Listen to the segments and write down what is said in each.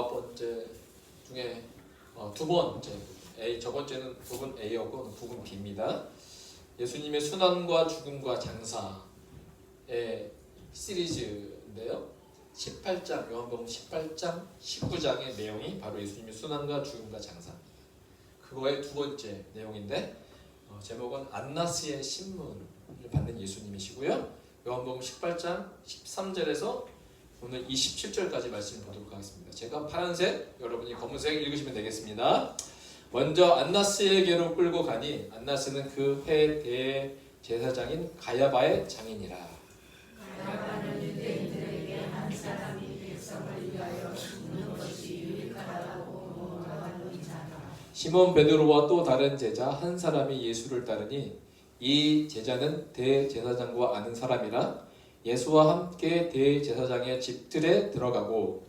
번째 중에 두 번째 A, 저 번째는 부분 A였고 부분 B입니다. 예수님의 순환과 죽음과 장사의 시리즈인데요. 18장, 요한복음 18장, 19장의 내용이 바로 예수님의 순환과 죽음과 장사, 그거의 두 번째 내용인데 제목은 안나스의 신문을 받는 예수님이시고요. 요한복음 18장 13절에서 오늘 27절까지 말씀 보도록 하겠습니다. 제가 파란색, 여러분이 검은색 읽으시면 되겠습니다. 먼저 안나스에게로 끌고 가니 안나스는 그 회 대제사장인 가야바의 장인이라. 가야바는 유대인들에게 한 사람이 백성을 위하여 죽는 것이 유익하다고 공언하는 자다. 시몬 베드로와 또 다른 제자 한 사람이 예수를 따르니 이 제자는 대제사장과 아는 사람이라 예수와 함께 대제사장의 집들에 들어가고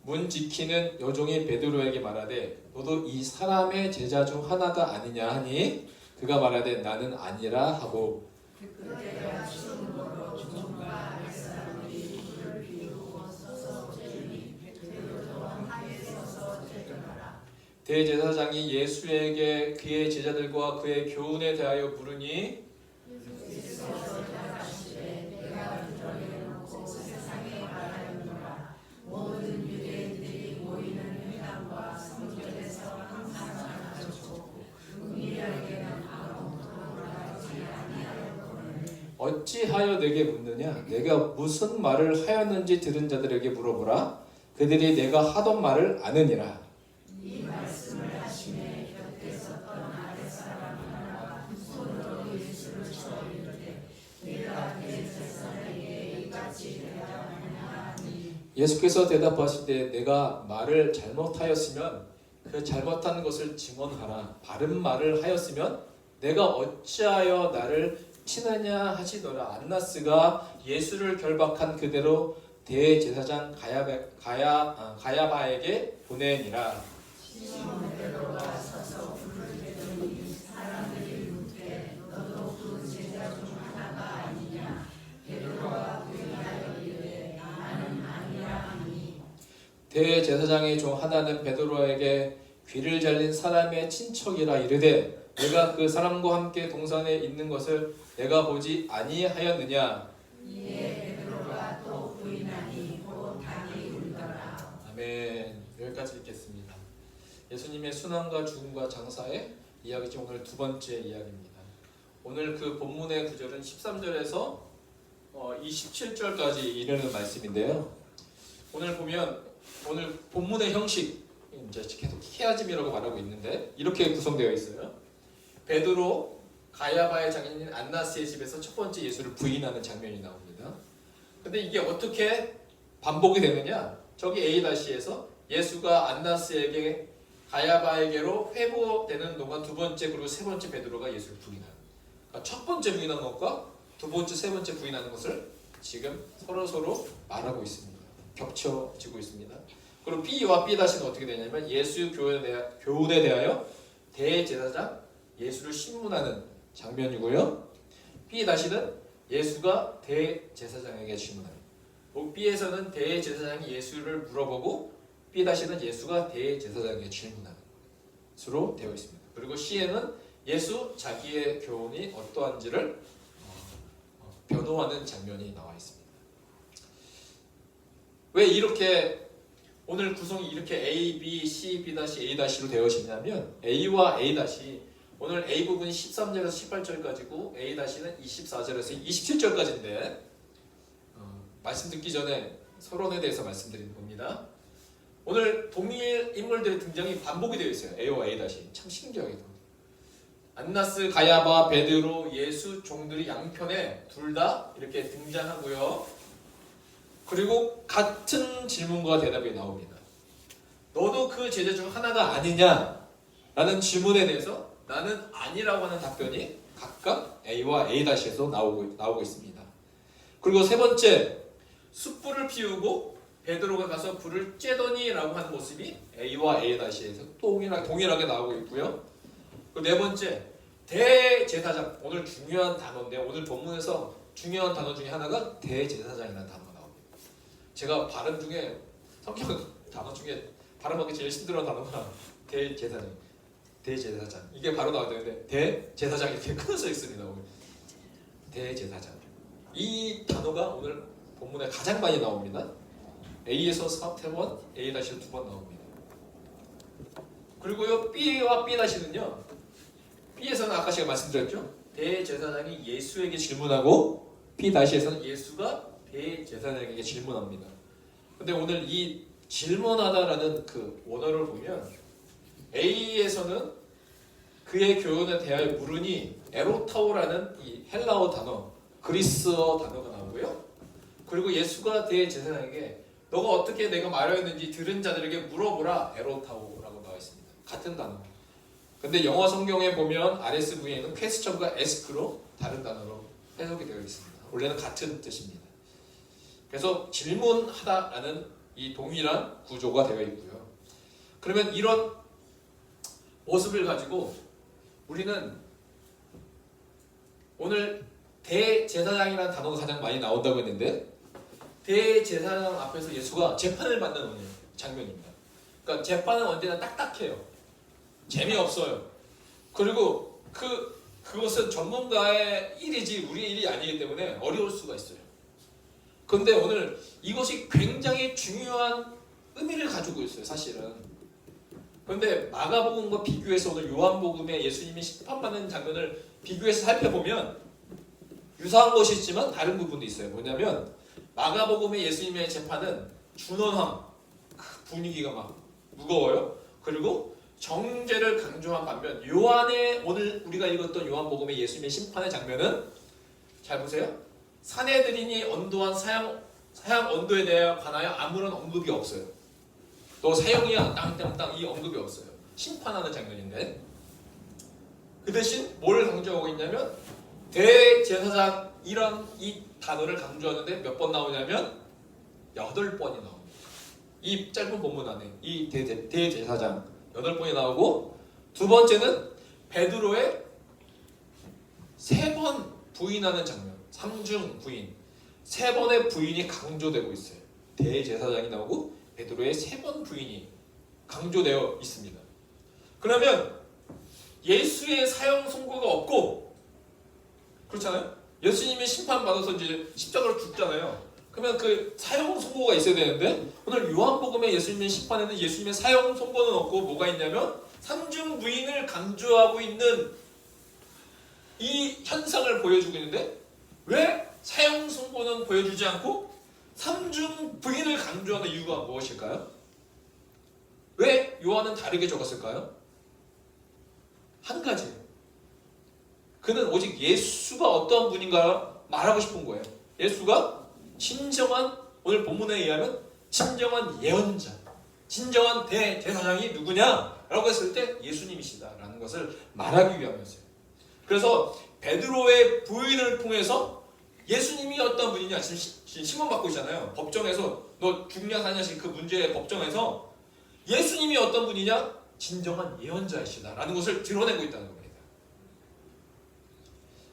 문 지키는 여종이 베드로에게 말하되 너도 이 사람의 제자 중 하나가 아니냐 하니 그가 말하되 나는 아니라 하고 그때가 충무로 종과 햇사람이 불을 피우고 서서 재니 베드로도 함께 서서 재려하라. 대제사장이 예수에게 그의 제자들과 그의 교훈에 대하여 물으니 예수께서 대답하시되 내가 그들에게 놓고 세상에 말하였노라. 모든 유대인들이 모이는 회당과 성전에서 항상 가르치고 은밀하게는 아무도 말하지 아니하였거늘 어찌하여 내게 묻느냐? 내가 무슨 말을 하였는지 들은 자들에게 물어보라. 그들이 내가 하던 말을 아느니라. 이 말씀을 하시매 곁에 섰던 아랫사람 하나가 손으로 예수를 쳐 이르되 네가 대제사장에게 이같이 대답하느냐 하니 예수께서 대답하시되 내가 말을 잘못하였으면 그 잘못한 것을 증언하라. 바른 말을 하였으면 내가 어찌하여 나를 치느냐 하시더라. 안나스가 예수를 결박한 그대로 대제사장 가야바에게 보내니라. 시몬 베드로가 서서 불을 대더니 사람들이 묻되 너도 그 제자 중 하나가 아니냐. 베드로가 부인하여 이르되 나는 아니라 하니 대제사장의 종 하나는 베드로에게 귀를 잘린 사람의 친척이라 이르되 내가 그 사람과 함께 동산에 있는 것을 내가 보지 아니하였느냐. 이에 베드로가 또 부인하니 곧 닭이 울더라. 아멘. 여기까지 읽겠습니다. 예수님의 순환과 죽음과 장사의 이야기죠. 오늘 두 번째 이야기입니다. 오늘 그 본문의 구절은 13절에서 27절까지 이르는 말씀인데요. 오늘 보면 오늘 본문의 형식, 이제 계속 키아짐이라고 말하고 있는데 이렇게 구성되어 있어요. 베드로, 가야바의 장인인 안나스의 집에서 첫 번째 예수를 부인하는 장면이 나옵니다. 근데 이게 어떻게 반복이 되느냐? 저기 A에서 예수가 안나스에게 가야바에게로 회부되는 동안 두 번째 그리고 세 번째 베드로가 예수를 부인하는. 그러니까 첫 번째 부인하는 것과 두 번째, 세 번째 부인하는 것을 지금 서로 말하고 있습니다. 겹쳐지고 있습니다. 그리고 B와 B는 어떻게 되냐면 예수 교훈에 대하여 대제사장 예수를 신문하는 장면이고요. B는 예수가 대제사장에게 질문합니다. B에서는 대제사장이 예수를 물어보고 B는 예수가 대제사장에게 질문하는 것으로 되어 있습니다. 그리고 C에는 예수 자기의 교훈이 어떠한지를 변호하는 장면이 나와 있습니다. 왜 이렇게 오늘 구성이 이렇게 A, B, C, B-, A-로 되어 있냐면 A와 A- 오늘 A 부분이 13절에서 18절까지고 A-는 24절에서 27절까지인데 말씀 듣기 전에 서론에 대해서 말씀드리는 겁니다. 오늘 동일 인물들의 등장이 반복이 되어 있어요. A와 A-. 참 신기하게도 안나스, 가야바, 베드로, 예수 종들이 양편에 둘 다 이렇게 등장하고요. 그리고 같은 질문과 대답이 나옵니다. 너도 그 제자 중 하나가 아니냐? 라는 질문에 대해서 나는 아니라고 하는 답변이 각각 A와 A-에서 나오고 있습니다. 그리고 세 번째, 숯불을 피우고 베드로가 가서 불을 쬐더니라고 하는 모습이 A와 A-에서 동일하게 나오고 있고요. 그 네 번째, 대제사장. 오늘 중요한 단어인데 오늘 본문에서 중요한 단어 중에 하나가 대제사장이라는 단어가 나옵니다. 제가 발음 중에 성경 단어 중에 발음하기 제일 힘들어하는 단어가 대제사장. 대제사장. 이게 바로 나와야 되는데 대제사장 이렇게 끊어져 있습니다. 오늘. 대제사장. 이 단어가 오늘 본문에 가장 많이 나옵니다. A에서 3번, A-에서 2번 나옵니다. 그리고요 B와 B-는요. B에서는 아까 제가 말씀드렸죠. 대제사장이 예수에게 질문하고 B-에서는 예수가 대제사장에게 질문합니다. 근데 오늘 이 질문하다라는 그 원어를 보면 A에서는 그의 교훈에 대하여 물으니 에로타오라는 이 헬라어 단어, 그리스어 단어가 나오고요. 그리고 예수가 대제사장에게 너가 어떻게 내가 말하였는지 들은 자들에게 물어보라 에로타오라고 나와 있습니다. 같은 단어. 근데 영어 성경에 보면 RSV에는 퀘스천과 에스크로 다른 단어로 해석이 되어 있습니다. 원래는 같은 뜻입니다. 그래서 질문하다라는 이 동일한 구조가 되어 있고요. 그러면 이런 모습을 가지고 우리는 오늘 대제사장이라는 단어가 가장 많이 나온다고 했는데 대제사장 앞에서 예수가 재판을 받는 오늘 장면입니다. 그러니까 재판은 언제나 딱딱해요. 재미없어요. 그리고 그것은 전문가의 일이지 우리의 일이 아니기 때문에 어려울 수가 있어요. 그런데 오늘 이것이 굉장히 중요한 의미를 가지고 있어요. 사실은. 그런데 마가복음과 비교해서 오늘 요한복음에 예수님이 심판받는 장면을 비교해서 살펴보면 유사한 것이지만 다른 부분도 있어요. 뭐냐면 마가복음의 예수님의 재판은 준엄함, 분위기가 막 무거워요. 그리고 정죄를 강조한 반면 요한의 오늘 우리가 읽었던 요한복음의 예수님의 심판의 장면은 잘 보세요. 사내들인이 언도한 사형 언도에 대해 관하여 아무런 언급이 없어요. 너 사형이야 땅땅땅 이 언급이 없어요. 심판하는 장면인데 그 대신 뭘 강조하고 있냐면 대제사장이란 이 단어를 강조하는데 몇 번 나오냐면 8번이 나옵니다. 이 짧은 본문 안에 이 대제사장 8번이 나오고 두 번째는 베드로의 3번 부인하는 장면 3중 부인 3번의 부인이 강조되고 있어요. 대제사장이 나오고 베드로의 3번 부인이 강조되어 있습니다. 그러면 예수의 사형 선고가 없고 그렇잖아요. 예수님이 심판받아서 이제 십자가로 죽잖아요. 그러면 그 사형 선고가 있어야 되는데 오늘 요한복음의 예수님의 심판에는 예수님의 사형 선고는 없고 뭐가 있냐면 삼중 부인을 강조하고 있는 이 현상을 보여주고 있는데 왜 사형 선고는 보여주지 않고 삼중 부인을 강조하는 이유가 무엇일까요? 왜 요한은 다르게 적었을까요? 한 가지예요. 그는 오직 예수가 어떤 분인가 말하고 싶은 거예요. 예수가 진정한 오늘 본문에 의하면 진정한 예언자, 진정한 대제사장이 누구냐라고 했을 때 예수님이시다라는 것을 말하기 위함이었어요. 그래서 베드로의 부인을 통해서 예수님이 어떤 분이냐 지금 신문 받고 있잖아요. 법정에서 너 죽냐 사냐씩 그 문제의 법정에서 예수님이 어떤 분이냐 진정한 예언자이시다라는 것을 드러내고 있다는 겁니다.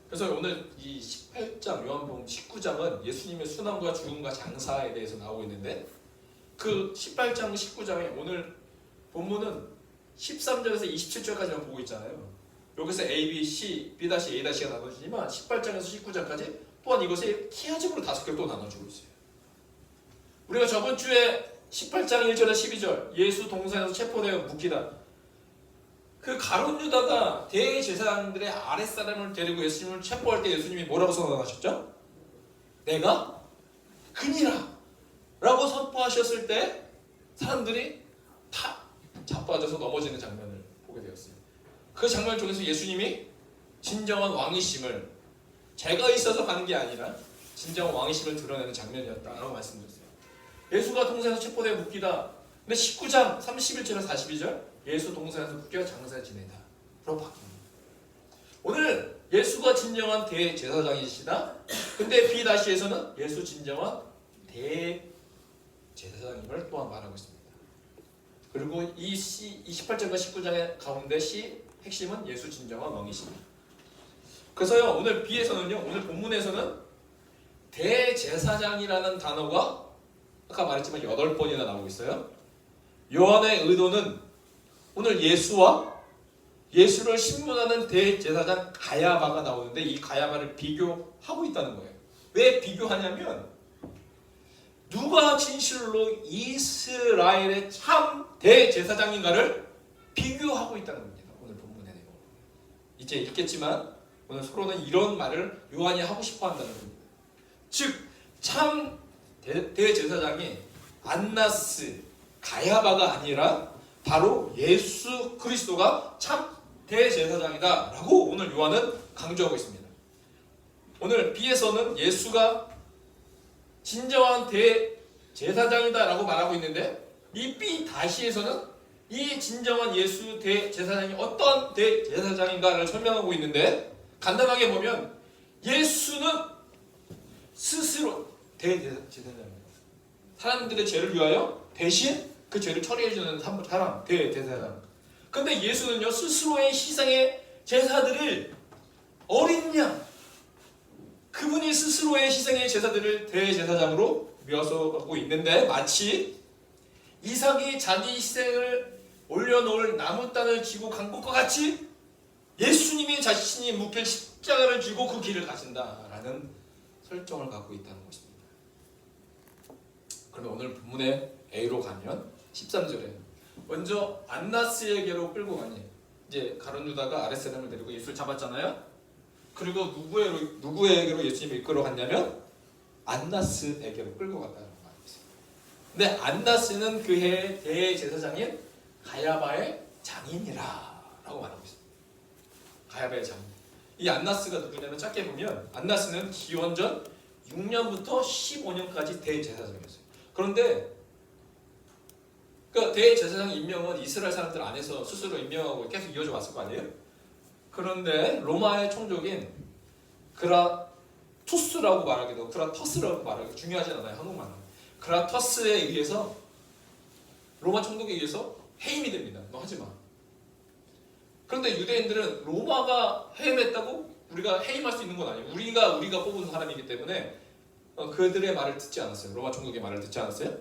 그래서 오늘 이 18장 요한복음 19장은 예수님의 순환과 죽음과 장사에 대해서 나오고 있는데 그 18장 19장에 오늘 본문은 13절에서 27절까지만 보고 있잖아요. 여기서 A, B, C, B, A-가 나눠지지만 18장에서 19장까지 또한 이것이 키아집으로 5개로 또 나눠주고 있어요. 우리가 저번 주에 18장 1절에 12절 예수 동산에서 체포되어 묵히다 그 가룟 유다가 대제사장들의 아랫사람을 데리고 예수님을 체포할 때 예수님이 뭐라고 선언하셨죠? 내가 그니라 라고 선포하셨을 때 사람들이 다 자빠져서 넘어지는 장면을 보게 되었어요. 그 장면 쪽에서 예수님이 진정한 왕이심을 제가 있어서 가는 게 아니라 진정한 왕이심을 드러내는 장면이었다라고 말씀드렸어요. 예수가 동산에서 체포되어 묵히다 근데 19장 31절에서 42절 예수 동산에서 묵혀 장사 지내다 로 바뀝니다. 오늘 예수가 진정한 대제사장이시다. 근데 B-에서는 예수 진정한 제사장임을 또한 말하고 있습니다. 그리고 이 28장과 19장의 가운데 핵심은 예수 진정한 왕이십니다. 그래서요, 오늘 오늘 본문에서는 대제사장이라는 단어가 아까 말했지만 8번이나 나오고 있어요. 요한의 의도는 오늘 예수를 신문하는 대제사장 가야바가 나오는데 이 가야바를 비교하고 있다는 거예요. 왜 비교하냐면 누가 진실로 이스라엘의 참 대제사장인가를 비교하고 있다는 겁니다. 오늘 본문의 내용. 이제 읽겠지만 오늘 서로는 이런 말을 요한이 하고 싶어 한다는 겁니다. 즉 참 대제사장이 안나스, 가야바가 아니라 바로 예수 그리스도가 참 대제사장이다 라고 오늘 요한은 강조하고 있습니다. 오늘 B에서는 예수가 진정한 대제사장이다 라고 말하고 있는데 이 B-에서는 이 진정한 예수 대제사장이 어떤 대제사장인가를 설명하고 있는데 간단하게 보면 예수는 스스로 대제사장입니다. 사람들의 죄를 위하여 대신 그 죄를 처리해주는 사람, 대제사장. 근데 예수는요, 스스로의 희생의 제사들을 어린 양, 그분이 스스로의 희생의 제사들을 대제사장으로 묘사하고 있는데 마치 이삭이 자기 희생을 올려놓을 나무단을 쥐고 간 것과 같이 예수님이 자신이 묶일 십자가를 쥐고 그 길을 가신다라는 설정을 갖고 있다는 것입니다. 그러면 오늘 본문의 A로 가면 13절에 먼저 안나스에게로 끌고 가니 이제 가룟 유다가 아랫사람을 데리고 예수를 잡았잖아요. 그리고 누구에게로 예수님을 이끌어 갔냐면 안나스에게로 끌고 갔다는 말이 있습니다. 근데 안나스는 그 해의 대제사장인 가야바의 장인이라고 말하고 있습니다. 가야바의 장인. 이 안나스가 누구냐면 짧게 보면 안나스는 기원전 6년부터 15년까지 대제사장이었어요. 그런데 그 대제사장 임명은 이스라엘 사람들 안에서 스스로 임명하고 계속 이어져 왔을 거 아니에요? 그런데 로마의 총독인 그라투스라고 말하기도 하고 그라터스라고 말하기도 중요하지 않아요. 한국말은. 그라터스에 의해서 로마 총독에 의해서 해임이 됩니다. 너 하지 마. 그런데 유대인들은 로마가 해임했다고 우리가 해임할 수 있는 건 아니에요. 우리가 뽑은 사람이기 때문에 그들의 말을 듣지 않았어요. 로마 총독의 말을 듣지 않았어요.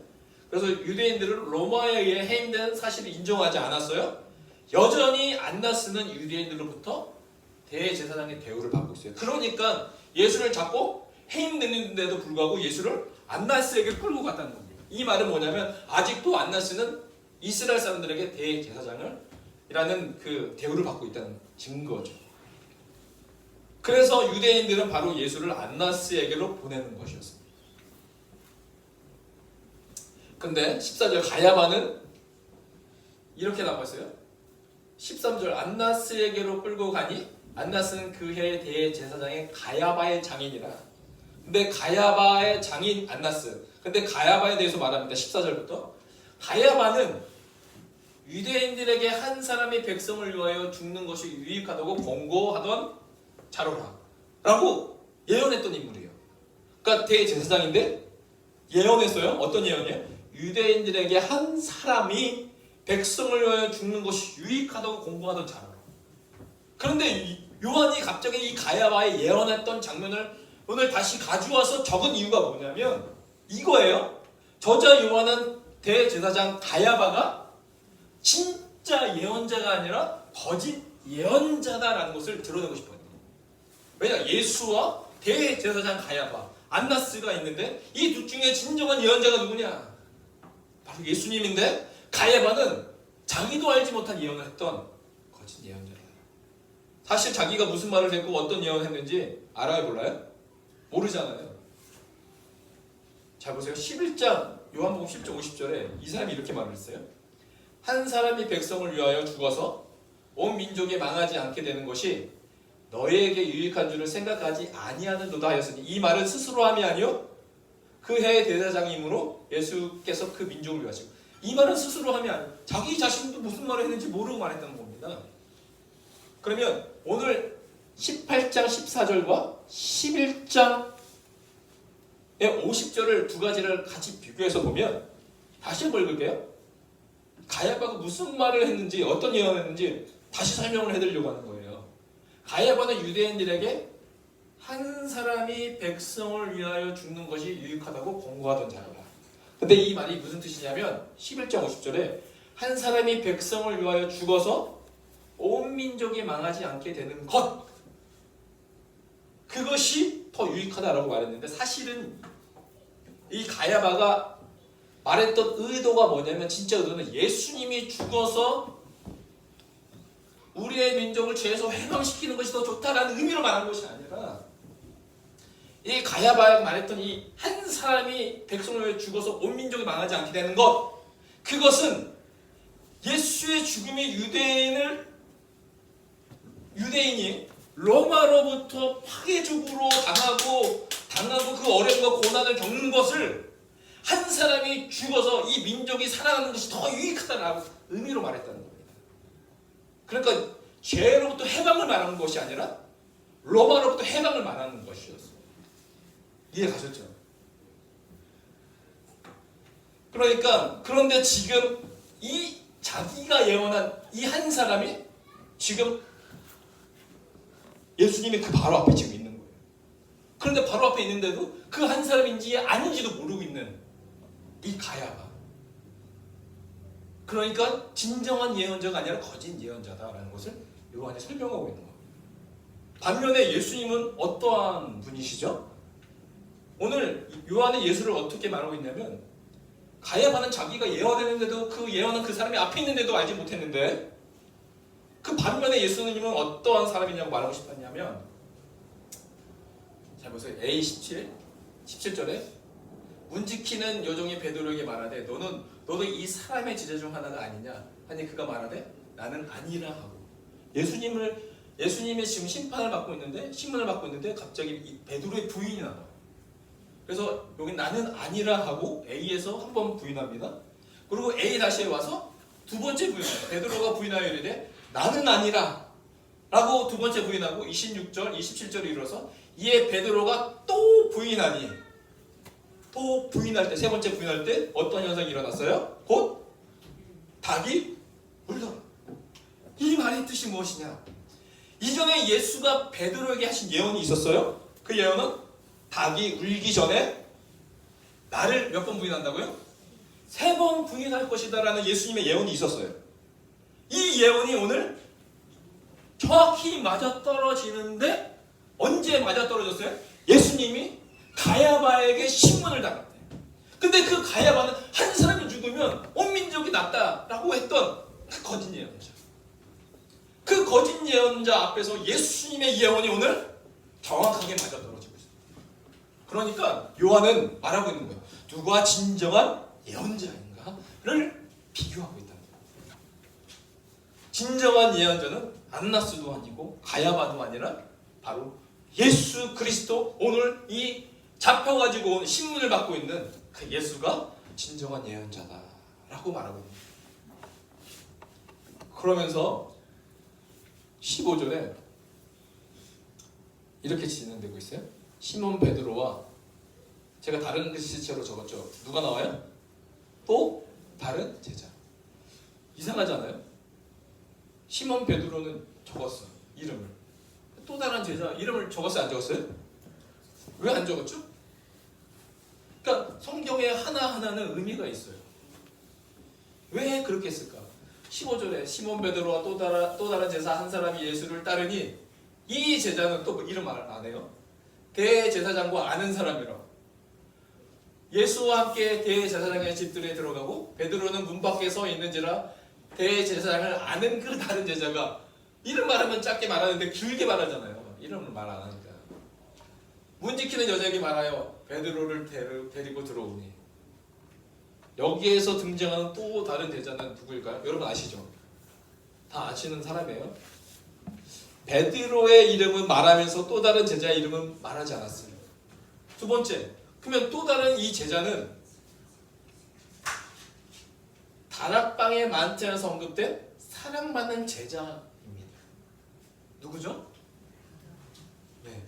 그래서 유대인들은 로마에 의해 해임된 사실을 인정하지 않았어요. 여전히 안나스는 유대인들로부터 대제사장의 대우를 받고 있어요. 그러니까 예수를 잡고 해임되는데도 불구하고 예수를 안나스에게 끌고 갔다는 겁니다. 이 말은 뭐냐면 아직도 안나스는 이스라엘 사람들에게 대제사장이라는 그 대우를 받고 있다는 증거죠. 그래서 유대인들은 바로 예수를 안나스에게로 보내는 것이었습니다. 근데 14절 가야바는 이렇게 나왔어요. 13절 안나스에게로 끌고 가니 안나스는 그 해의 대제사장의 가야바의 장인이라. 근데 가야바의 장인 안나스. 근데 가야바에 대해서 말합니다. 14절부터. 가야바는 유대인들에게 한 사람이 백성을 위하여 죽는 것이 유익하다고 권고하던 자로라 라고 예언했던 인물이에요. 그러니까 대제사장인데 예언했어요. 어떤 예언이에요? 유대인들에게 한 사람이 백성을 위하여 죽는 것이 유익하다고 권고하던 자로라. 그런데 요한이 갑자기 이 가야바에 예언했던 장면을 오늘 다시 가져와서 적은 이유가 뭐냐면 이거예요. 저자 요한은 대제사장 가야바가 진짜 예언자가 아니라 거짓 예언자다라는 것을 드러내고 싶어요. 왜냐? 예수와 대제사장 가야바, 안나스가 있는데 이 둘 중에 진정한 예언자가 누구냐? 바로 예수님인데 가야바는 자기도 알지 못한 예언을 했던 거짓 예언자예요. 사실 자기가 무슨 말을 했고 어떤 예언을 했는지 알아요, 몰라요? 모르잖아요. 자 보세요. 11장 요한복음 10장 50절에 이 사람이 이렇게 말을 했어요. 한 사람이 백성을 위하여 죽어서 온 민족이 망하지 않게 되는 것이 너희에게 유익한 줄을 생각하지 아니하는도다 하였으니 이 말은 스스로 함이 아니요 그 해의 대제사장이므로 예수께서 그 민족을 위하시고 이 말은 스스로 함이 아니요 자기 자신도 무슨 말을 했는지 모르고 말했다는 겁니다. 그러면 오늘 18장 14절과 11장의 50절을 두 가지를 같이 비교해서 보면 다시 한번 읽을게요. 가야바가 무슨 말을 했는지, 어떤 예언을 했는지 다시 설명을 해드리려고 하는 거예요. 가야바는 유대인들에게 한 사람이 백성을 위하여 죽는 것이 유익하다고 권고하던 자라. 근데 이 말이 무슨 뜻이냐면 11장 50절에 한 사람이 백성을 위하여 죽어서 온 민족이 망하지 않게 되는 것, 그것이 더 유익하다라고 말했는데, 사실은 이 가야바가 말했던 의도가 뭐냐면, 진짜 의도는 예수님이 죽어서 우리의 민족을 죄에서 해방시키는 것이 더 좋다라는 의미로 말한 것이 아니라, 이 가야바가 말했던 이 한 사람이 백성을 위해 죽어서 온 민족이 망하지 않게 되는 것, 그것은 예수의 죽음이 유대인이 로마로부터 파괴적으로 당하고 그 어려움과 고난을 겪는 것을 한 사람이 죽어서 이 민족이 살아가는 것이 더 유익하다는 의미로 말했다는 겁니다. 그러니까 죄로부터 해방을 말하는 것이 아니라 로마로부터 해방을 말하는 것이었어요. 이해 가셨죠? 그러니까, 그런데 지금 이 자기가 예언한 이 한 사람이 지금 예수님이 그 바로 앞에 지금 있는 거예요. 그런데 바로 앞에 있는데도 그 한 사람인지 아닌지도 모르고 있는 이 가야바. 그러니까 진정한 예언자가 아니라 거짓 예언자다라는 것을 요한이 설명하고 있는 겁니다. 반면에 예수님은 어떠한 분이시죠? 오늘 요한은 예수를 어떻게 말하고 있냐면, 가야바는 자기가 예언했는데도 그 예언은 그 사람이 앞에 있는데도 알지 못했는데, 그 반면에 예수님은 어떠한 사람이냐고 말하고 싶었냐면, 잘 보세요. A17 17절에 문지키는 여종이 베드로에게 말하되 너도 이 사람의 제자 중 하나가 아니냐 하니 그가 말하되 나는 아니라 하고, 예수님이 지금 심판을 받고 있는데, 신문을 받고 있는데 갑자기 이 베드로의 부인이 나와요. 그래서 여기 나는 아니라 하고 A에서 한 번 부인합니다. 그리고 A 다시 와서 두 번째 부인해요. 베드로가 부인하여 이르되 나는 아니라 라고 두 번째 부인하고 26절 27절에 이르러서 이에 베드로가 또 부인하니, 또 부인할 때, 세 번째 부인할 때 어떤 현상이 일어났어요? 곧 닭이 울더라. 이 말의 뜻이 무엇이냐? 이전에 예수가 베드로에게 하신 예언이 있었어요. 그 예언은 닭이 울기 전에 나를 몇 번 부인한다고요? 3번 부인할 것이다 라는 예수님의 예언이 있었어요. 이 예언이 오늘 정확히 맞아떨어지는데, 언제 맞아떨어졌어요? 예수님이 가야바에게 신문을 당했대. 근데 그 가야바는 한 사람이 죽으면 온 민족이 낫다라고 했던 그 거짓 예언자. 그 거짓 예언자 앞에서 예수님의 예언이 오늘 정확하게 맞아떨어지고 있어요. 그러니까 요한은 말하고 있는 거예요. 누가 진정한 예언자인가를 비교하고 있다는 거예요. 진정한 예언자는 안나스도 아니고 가야바도 아니라 바로 예수 그리스도, 오늘 이 잡혀가지고 온 신문을 받고 있는 그 예수가 진정한 예언자다라고 말하고 있는 거예요. 그러면서 15절에 이렇게 진행되고 있어요. 시몬 베드로와, 제가 다른 글씨체로 적었죠. 누가 나와요? 또 다른 제자. 이상하지 않아요? 시몬 베드로는 적었어요. 이름을. 또 다른 제자 이름을 적었어요? 안 적었어요? 왜 안 적었죠? 그러니까 성경에 하나하나는 의미가 있어요. 왜 그렇게 했을까? 15절에 시몬 베드로와 또 다른 제자 한 사람이 예수를 따르니, 이 제자는 또 이름 안 해요. 대제사장과 아는 사람이라고. 예수와 함께 대제사장의 집들에 들어가고 베드로는 문 밖에 서 있는지라 대제사장을 아는 그 다른 제자가, 이름 말하면 짧게 말하는데 길게 말하잖아요. 이름을 말 안 하니까. 문 지키는 여자에게 말하여 베드로를 데리고 들어오니. 여기에서 등장하는 또 다른 제자는 누구일까요? 여러분 아시죠? 다 아시는 사람이에요. 베드로의 이름은 말하면서 또 다른 제자의 이름은 말하지 않았어요. 두 번째, 그러면 또 다른 이 제자는 다락방에 많지 않아서 언급된 사랑받는 제자입니다. 누구죠? 네.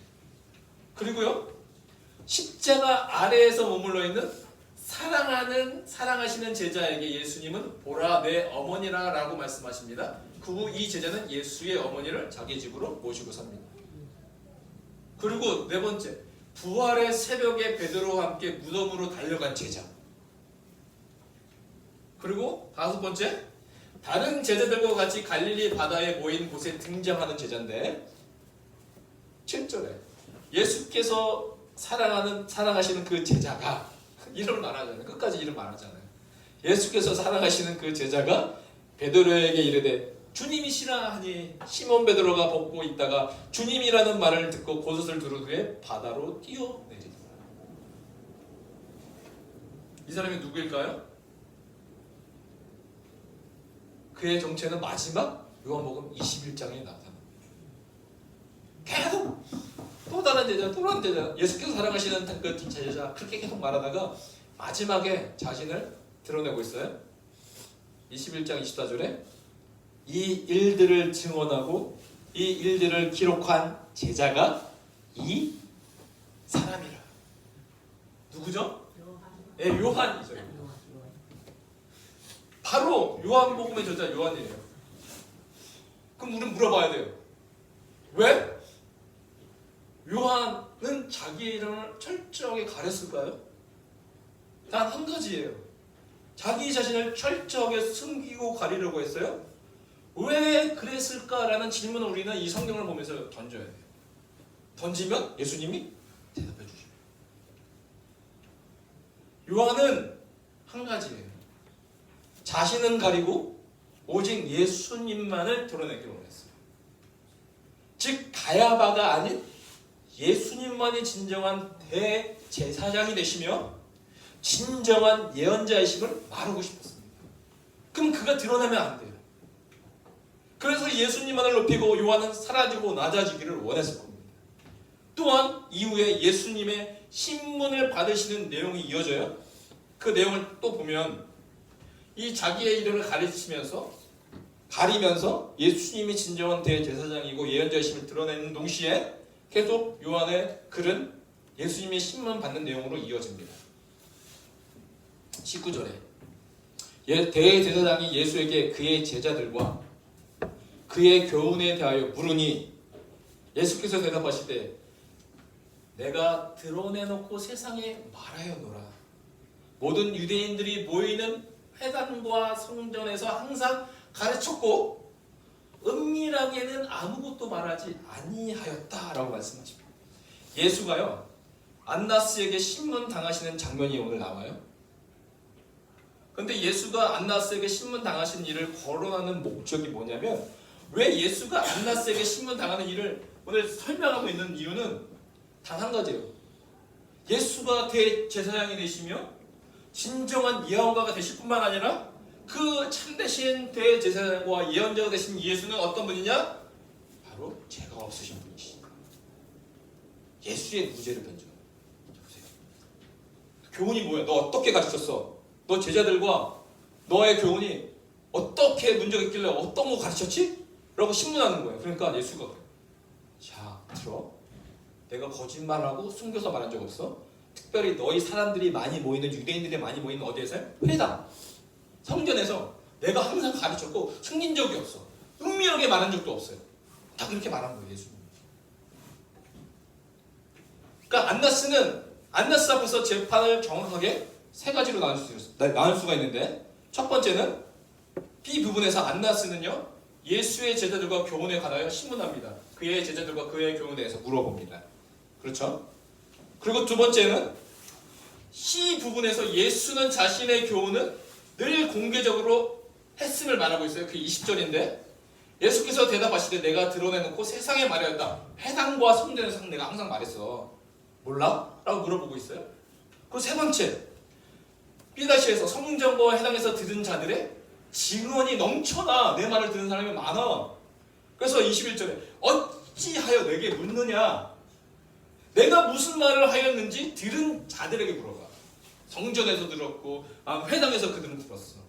그리고요, 십자가 아래에서 머물러 있는 사랑하시는 제자에게 예수님은 보라 내 어머니라 라고 말씀하십니다. 그 후 이 제자는 예수의 어머니를 자기 집으로 모시고 삽니다. 그리고 네 번째, 부활의 새벽에 베드로와 함께 무덤으로 달려간 제자. 그리고 다섯 번째, 다른 제자들과 같이 갈릴리 바다에 모인 곳에 등장하는 제자인데 7절에 예수께서 사랑하시는 그 제자가 이름을 말하잖아요. 끝까지 이름 말하잖아요. 예수께서 사랑하시는 그 제자가 베드로에게 이르되 주님이시라 하니 시몬 베드로가 벗고 있다가 주님이라는 말을 듣고 겉옷을 두른 후에 바다로 뛰어내리더라. 이 사람이 누구일까요? 그의 정체는 마지막 요한복음 21장에 나타납니다. 계속 또 다른 제자, 또 다른 제자, 예수께서 사랑하시는 그 제자 그렇게 계속 말하다가 마지막에 자신을 드러내고 있어요. 21장 24절에 이 일들을 증언하고 이 일들을 기록한 제자가 이 사람이라. 누구죠? 네, 요한이죠. 바로 요한복음의 저자 요한이에요. 그럼 우리는 물어봐야 돼요. 왜? 요한은 자기의 이름을 철저하게 가렸을까요? 단 한 가지예요. 자기 자신을 철저하게 숨기고 가리려고 했어요. 왜 그랬을까라는 질문을 우리는 이 성경을 보면서 던져야 돼요. 던지면 예수님이 대답해 주십니다. 요한은 한 가지예요. 자신은 가리고 오직 예수님만을 드러내기로 원했어요. 즉 가야바가 아닌 예수님만이 진정한 대제사장이 되시며 진정한 예언자이심을 말하고 싶었습니다. 그럼 그가 드러나면 안 돼요. 그래서 예수님만을 높이고 요한은 사라지고 낮아지기를 원했을 겁니다. 또한 이후에 예수님의 신문을 받으시는 내용이 이어져요. 그 내용을 또 보면 이 자기의 이름을 가리면서 예수님이 진정한 대제사장이고 예언자이심을 드러내는 동시에 계속 요한의 글은 예수님의 신문 받는 내용으로 이어집니다. 19절에 대제사장이 예수에게 그의 제자들과 그의 교훈에 대하여 물으니 예수께서 대답하시되 내가 드러내놓고 세상에 말하여노라. 모든 유대인들이 모이는 회당과 성전에서 항상 가르쳤고 은밀하게는 아무것도 말하지 아니하였다라고 말씀하십니다. 예수가요 안나스에게 신문 당하시는 장면이 오늘 나와요. 그런데 예수가 안나스에게 신문 당하신 일을 거론하는 목적이 뭐냐면 왜 예수가 안나스에게 신문 당하는 일을 오늘 설명하고 있는 이유는 단 한 가지예요. 예수가 대제사장이 되시며 진정한 예언가가 되실 뿐만 아니라 그 참되신 대제사장과 예언자가 되신 예수는 어떤 분이냐? 바로 죄가 없으신 분이시다. 예수의 무죄를 변증. 보세요. 교훈이 뭐야? 너 어떻게 가르쳤어? 너 제자들과 너의 교훈이 어떻게 문제가 있길래 어떤 거 가르쳤지? 라고 신문하는 거예요. 그러니까 예수가 자 들어. 내가 거짓말하고 숨겨서 말한 적 없어. 특별히 너희 사람들이 많이 모이는 유대인들이 많이 모이는 어디에서요? 회당. 성전에서 내가 항상 가르쳤고 숨긴 적이 없어. 은밀하게 말한 적도 없어요. 다 그렇게 말한 거예요. 예수님. 그러니까 안나스 앞에서 재판을 정확하게 세 가지로 나눌 수가 있는데 첫 번째는 B 부분에서 안나스는요 예수의 제자들과 교훈에 관하여 신문합니다. 그의 제자들과 그의 교훈에 대해서 물어봅니다. 그렇죠? 그리고 두 번째는 C 부분에서 예수는 자신의 교훈은 늘 공개적으로 했음을 말하고 있어요. 그 20절인데 예수께서 대답하시되 내가 드러내놓고 세상에 말하였다. 회당과 성전에서 내가 항상 말했어. 몰라? 라고 물어보고 있어요. 그리고 세 번째 B에서 성전과 회당에서 들은 자들의 증언이 넘쳐나 내 말을 듣는 사람이 많아. 그래서 21절에 어찌하여 내게 묻느냐. 내가 무슨 말을 하였는지 들은 자들에게 물어봐. 성전에서 들었고 회당에서 그들은 들었어.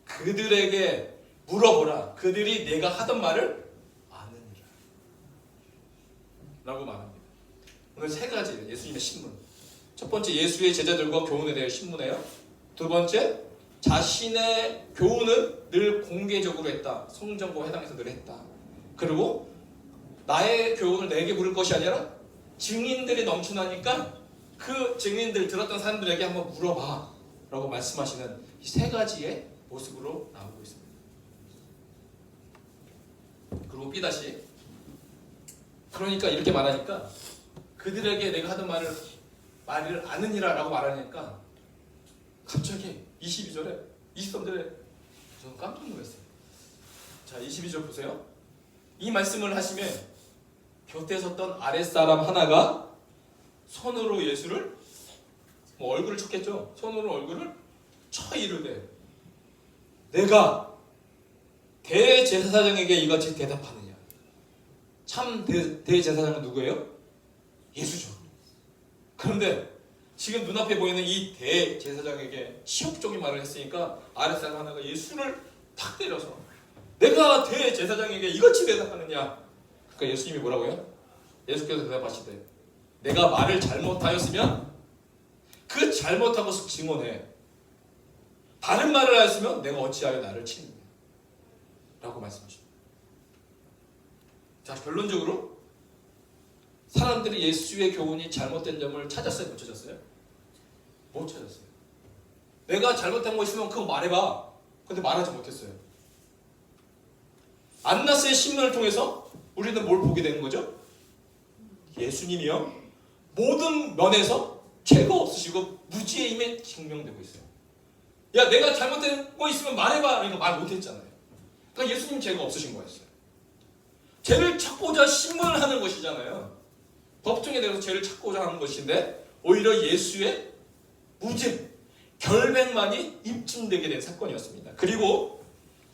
그들에게 물어보라. 그들이 내가 하던 말을 아느니라 라고 말합니다. 오늘 세 가지예요. 예수님의 신문. 첫 번째, 예수의 제자들과 교훈에 대해 신문해요. 두 번째, 자신의 교훈은 늘 공개적으로 했다. 성전과 회당에서 늘 했다. 그리고 나의 교훈을 내게 물을 것이 아니라 증인들이 넘쳐나니까 그 증인들 들었던 사람들에게 한번 물어봐 라고 말씀하시는 이 세 가지의 모습으로 나오고 있습니다. 그리고 B-, 그러니까 이렇게 말하니까 그들에게 내가 하던 말을 아느니라 라고 말하니까 갑자기 22절에 23절에 저는 깜짝 놀랐어요. 자, 22절 보세요. 이 말씀을 하시며 곁에 섰던 아랫사람 하나가 손으로 예수를 얼굴을 쳤겠죠. 손으로 얼굴을 쳐 이르되 내가 대제사장에게 이같이 대답하느냐. 참 대제사장은 누구예요? 예수죠. 그런데 지금 눈앞에 보이는 이 대제사장에게 치욕적인 말을 했으니까 아랫사람 하나가 예수를 탁 때려서 내가 대제사장에게 이같이 대답하느냐. 그러니까 예수님이 뭐라고요? 예수께서 대답하시되 내가 말을 잘못하였으면 그 잘못한 것을 증언해. 다른 말을 하였으면 내가 어찌하여 나를 치느냐 라고 말씀하십니다. 자, 결론적으로 사람들이 예수의 교훈이 잘못된 점을 찾았어요? 못 찾았어요? 못 찾았어요. 내가 잘못한 거 있으면 그거 말해봐. 근데 말하지 못했어요. 안나스의 신문을 통해서 우리는 뭘 보게 되는 거죠? 예수님이요 모든 면에서 죄가 없으시고 무지의 힘에 증명되고 있어요. 야, 내가 잘못된 거 있으면 말해봐. 이거 말 못했잖아요. 그러니까 예수님 죄가 없으신 거였어요. 죄를 찾고자 신문을 하는 것이잖아요. 법정에 대해서 죄를 찾고자 하는 것인데 오히려 예수의 무죄, 결백만이 입증되게 된 사건이었습니다. 그리고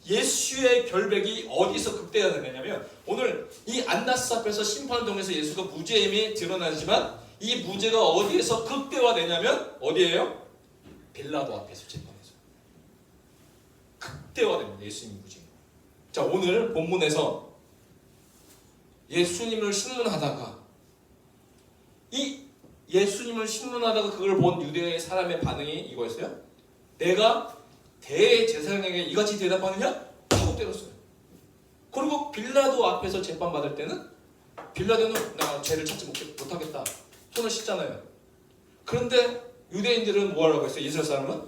예수의 결백이 어디서 극대화되냐면 오늘 이 안나스 앞에서 심판을 통해서 예수가 무죄의 힘이 드러나지만 이 무죄가 어디에서 극대화되냐면 어디예요? 빌라도 앞에서 재판에서 극대화됩니다. 예수님의 무죄. 자, 오늘 본문에서 예수님을 신문하다가 이 예수님을 신문하다가 그걸 본 유대의 사람의 반응이 이거였어요. 내가 대제사장에게 이같이 대답하느냐? 하고 때렸어요. 그리고 빌라도 앞에서 재판받을 때는 빌라도는 나 죄를 찾지 못하겠다. 손을 씻잖아요. 그런데 유대인들은 뭐 하라고 했어요? 이스라엘 사람은?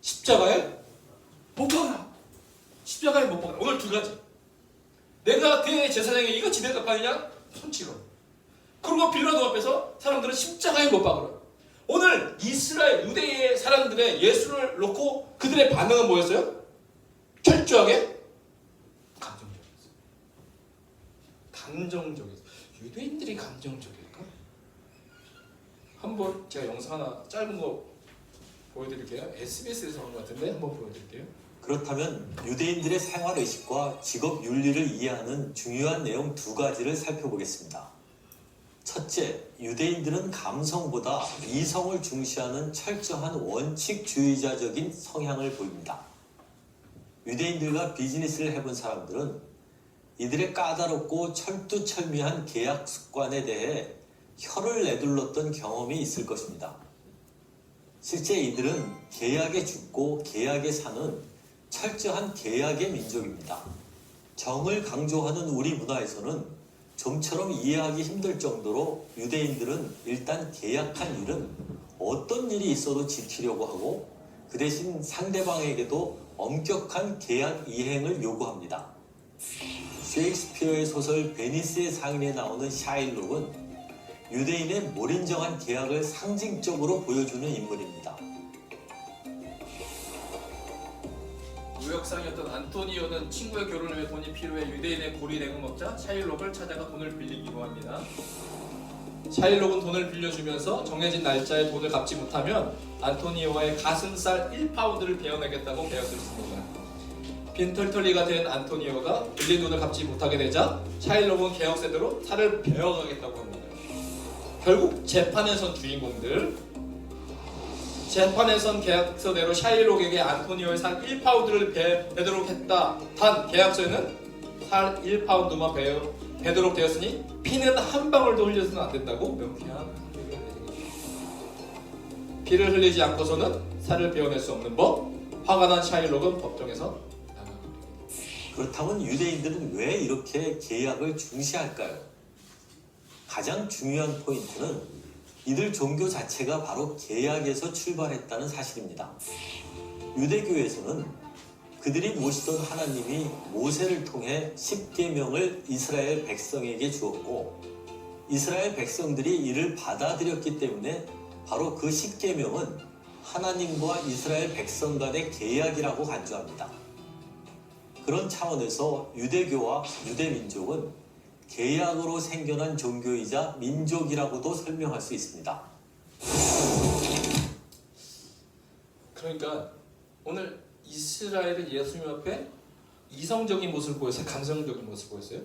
십자가에 못 박아라. 십자가에 못 박아라. 오늘 두 가지. 내가 대제사장에게 이같이 대답하느냐? 손치러. 그리고 빌라도 앞에서 사람들은 십자가에 못 박아라. 오늘 이스라엘 유대의 사람들의 예수를 놓고 그들의 반응은 뭐였어요? 철저하게 감정적이었어요. 감정적이었어요. 유대인들이 감정적일까? 한번 제가 영상 하나 짧은 거 보여드릴게요. SBS에서 한 것 같은데 한번 보여드릴게요. 그렇다면 유대인들의 생활의식과 직업 윤리를 이해하는 중요한 내용 두 가지를 살펴보겠습니다. 첫째, 유대인들은 감성보다 이성을 중시하는 철저한 원칙주의자적인 성향을 보입니다. 유대인들과 비즈니스를 해본 사람들은 이들의 까다롭고 철두철미한 계약 습관에 대해 혀를 내둘렀던 경험이 있을 것입니다. 실제 이들은 계약에 죽고 계약에 사는 철저한 계약의 민족입니다. 정을 강조하는 우리 문화에서는 좀처럼 이해하기 힘들 정도로 유대인들은 일단 계약한 일은 어떤 일이 있어도 지키려고 하고 그 대신 상대방에게도 엄격한 계약 이행을 요구합니다. 셰익스피어의 소설 베니스의 상인에 나오는 샤일록은 유대인의 몰인정한 계약을 상징적으로 보여주는 인물입니다. 무역상이었던 안토니오는 친구의 결혼을 위해 돈이 필요해 유대인의 고리 내공업자 샤일록을 찾아가 돈을 빌리기로 합니다. 샤일록은 돈을 빌려주면서 정해진 날짜에 돈을 갚지 못하면 안토니오와의 가슴살 1파운드를 베어내겠다고 계약을 씁니다. 빈털털리가 된 안토니오가 빌린 돈을 갚지 못하게 되자 샤일록은 계약서대로 살을 베어가겠다고 합니다. 결국 재판에선 계약서대로 샤일록에게 안토니오의 살 1파운드를 베도록 했다. 단 계약서에는 살 1파운드만 베도록 되었으니 피는 한 방울도 흘려서는 안 된다고 명쾌한 합의를 내립니다. 피를 흘리지 않고서는 살을 베어낼 수 없는 법. 화가 난 샤일록은 법정에서 나갑니다. 그렇다면 유대인들은 왜 이렇게 계약을 중시할까요? 가장 중요한 포인트는 이들 종교 자체가 바로 계약에서 출발했다는 사실입니다. 유대교에서는 그들이 모시던 하나님이 모세를 통해 십계명을 이스라엘 백성에게 주었고 이스라엘 백성들이 이를 받아들였기 때문에 바로 그 십계명은 하나님과 이스라엘 백성 간의 계약이라고 간주합니다. 그런 차원에서 유대교와 유대민족은 계약으로 생겨난 종교이자 민족이라고도 설명할 수 있습니다. 그러니까 오늘 이스라엘은 예수님 앞에 이성적인 모습을 보였어요? 감성적인 모습을 보였어요?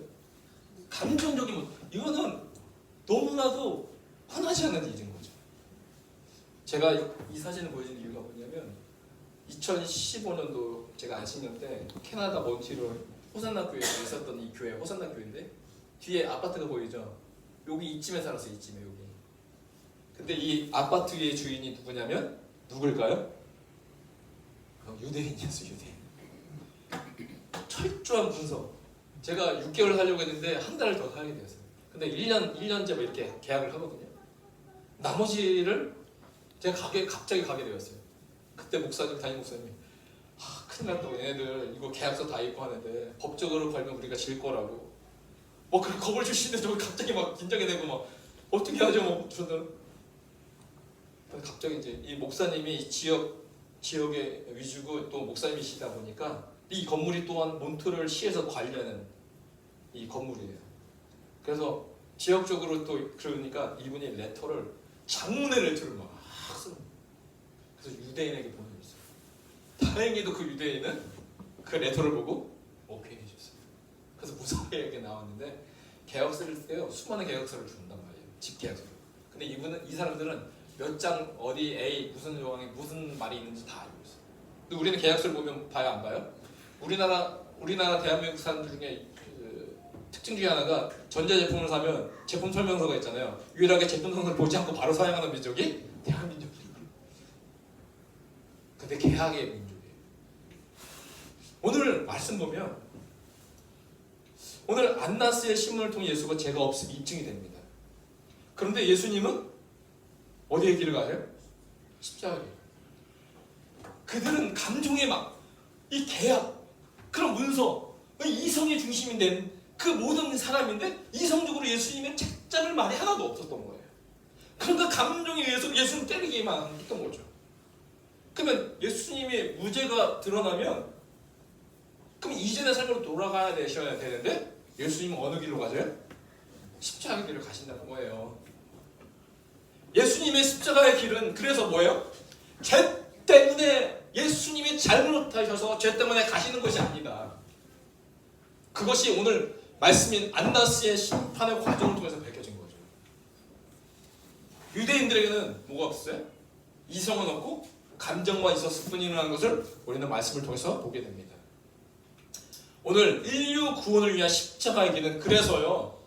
감정적인 모습. 이거는 너무나도 흔하지 않은 일인 거죠. 제가 이 사진을 보여준 이유가 뭐냐면 2015년도 제가 안식년 때 캐나다 몬트리올 호산나 교회에 있었던 이 교회, 호산나 교회인데 뒤에 아파트가 보이죠? 여기 이쯤에 살았어요. 이쯤에 여기. 근데 이 아파트의 주인이 누구냐면 누굴까요? 유대인이었어요. 유대인. 철저한 분석. 제가 6개월 살려고 했는데 한 달을 더 살게 되었어요. 근데 1년째 뭐 이렇게 계약을 하거든요. 나머지를 제가 갑자기 가게 되었어요. 그때 담임 목사님이 큰일 났다고 얘네들 이거 계약서 다 있고 하는데 법적으로 걸면 우리가 질 거라고 뭐 그런 겁을 주시는데 저 갑자기 막 긴장이 되고 막 어떻게 하죠 뭐 저는 갑자기 이제 이 목사님이 이 지역의 위주고 또 목사님이시다 보니까 이 건물이 또한 몬트리올 시에서 관리하는 이 건물이에요. 그래서 지역적으로 또 그러니까 이분이 레터를 장문의 레터를 막 쓰는 거예요. 그래서 유대인에게 보내줬어요. 다행히도 그 유대인은 그 레터를 보고 오케이 해줬어요. 그래서 무사하게 나왔는데 계약서를 쓸 수많은 계약서를 준단 말이에요. 집 계약서를. 근데 이 사람들은 몇 장 어디 A 무슨 조항에 무슨 말이 있는지 다 알고 있어요. 근데 우리는 계약서를 보면 봐요 안 봐요? 우리나라 대한민국 사람들 중에 그 특징 중에 하나가 전자제품을 사면 제품 설명서가 있잖아요. 유일하게 제품 설명서를 보지 않고 바로 사용하는 민족이 대한민족이에요. 근데 계약의 민족이에요. 오늘 말씀 보면 오늘 안나스의 신문을 통해 예수가 죄가 없음이 입증이 됩니다. 그런데 예수님은 어디에 길을 가세요? 십자가에. 그들은 감정에 막 이 계약, 그런 문서, 이성의 중심이 된 그 모든 사람인데 이성적으로 예수님의 책잡을 말이 하나도 없었던 거예요. 그러니까 감정에 의해서 예수님 때리기만 했던 거죠. 그러면 예수님의 무죄가 드러나면 그럼 이전의 삶으로 돌아가야 되는데 예수님은 어느 길로 가세요? 십자가의 길을 가신다는 거예요. 예수님의 십자가의 길은 그래서 뭐예요? 죄 때문에 예수님이 잘못하셔서 죄 때문에 가시는 것이 아니다. 그것이 오늘 말씀인 안나스의 심판의 과정을 통해서 밝혀진 거죠. 유대인들에게는 뭐가 없어요? 이성은 없고 감정만 있었을 뿐이라는 것을 우리는 말씀을 통해서 보게 됩니다. 오늘 인류 구원을 위한 십자가의 길은 그래서요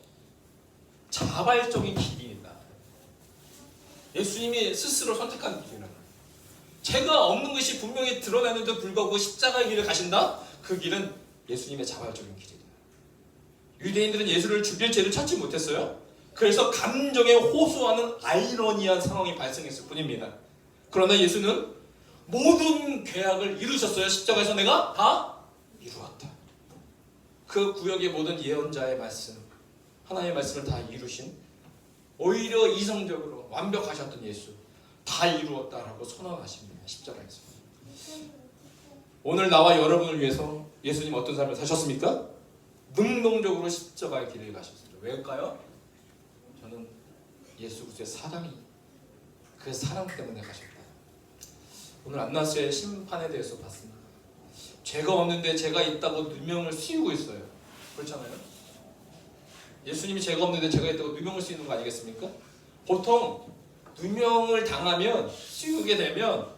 자발적인 길이다. 예수님이 스스로 선택한 길이라. 죄가 없는 것이 분명히 드러나는데도 불구하고 십자가의 길을 가신다? 그 길은 예수님의 자발적인 길이다. 유대인들은 예수를 죽일 죄를 찾지 못했어요. 그래서 감정에 호소하는 아이러니한 상황이 발생했을 뿐입니다. 그러나 예수는 모든 계약을 이루셨어요. 십자가에서 내가 다 이루었다. 그 구역의 모든 예언자의 말씀, 하나님의 말씀을 다 이루신 오히려 이성적으로 완벽하셨던 예수 다 이루었다라고 선언하십니다. 십자가에서. 오늘 나와 여러분을 위해서 예수님 어떤 삶을 사셨습니까? 능동적으로 십자가의 길을 가셨습니다. 왜일까요? 저는 예수 그리스도의 사랑이 그 사랑 때문에 가셨다. 오늘 안나스의 심판에 대해서 봤습니다. 죄가 없는데 죄가 있다고 누명을 씌우고 있어요. 그렇잖아요. 예수님이 죄가 없는데 죄가 있다고 누명을 씌우는 거 아니겠습니까? 보통 누명을 당하면 씌우게 되면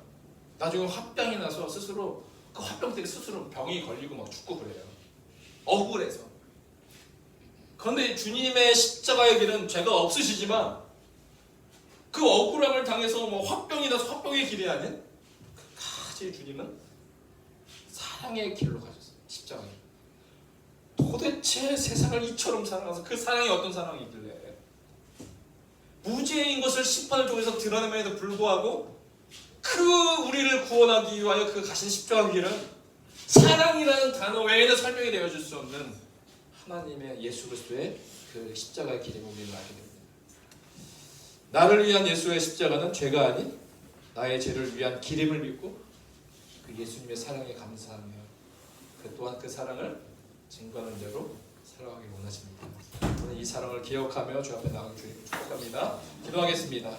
나중에 화병이 나서 스스로 그 화병 때문에 스스로 병이 걸리고 막 죽고 그래요. 억울해서. 그런데 주님의 십자가의 길은 죄가 없으시지만 그 억울함을 당해서 뭐 화병이 나서 화병의 길이 아닌 끝까지 주님은 사랑의 길로 가셨어요. 십자가에. 도대체 세상을 이처럼 사랑해서 그 사랑이 어떤 사랑이길래 무죄인 것을 심판을 통해서 드러냄에도 불구하고 그 우리를 구원하기 위하여 그 가신 십자가 길은 사랑이라는 단어 외에는 설명이 되어줄 수 없는 하나님의 예수 그리스도의 그 십자가의 길임을 우리는 알게 됩니다. 나를 위한 예수의 십자가는 죄가 아닌 나의 죄를 위한 길임을 믿고 그 예수님의 사랑에 감사하며 그 또한 그 사랑을 증거하는 대로 살아가기 원하십니다. 저는 이 사랑을 기억하며 주 앞에 나가기 주님을 축복합니다. 기도하겠습니다.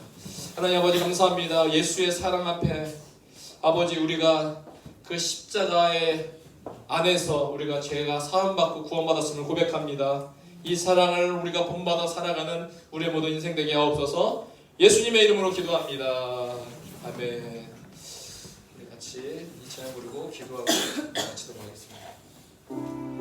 하나님 아버지 감사합니다. 예수의 사랑 앞에 아버지 우리가 그 십자가의 안에서 우리가 죄가 사함받고 구원받았음을 고백합니다. 이 사랑을 우리가 본받아 살아가는 우리의 모든 인생 되게 하옵소서. 예수님의 이름으로 기도합니다. 아멘. 우리 같이 이 찬양 부르고 기도하고 마치도록 하겠습니다.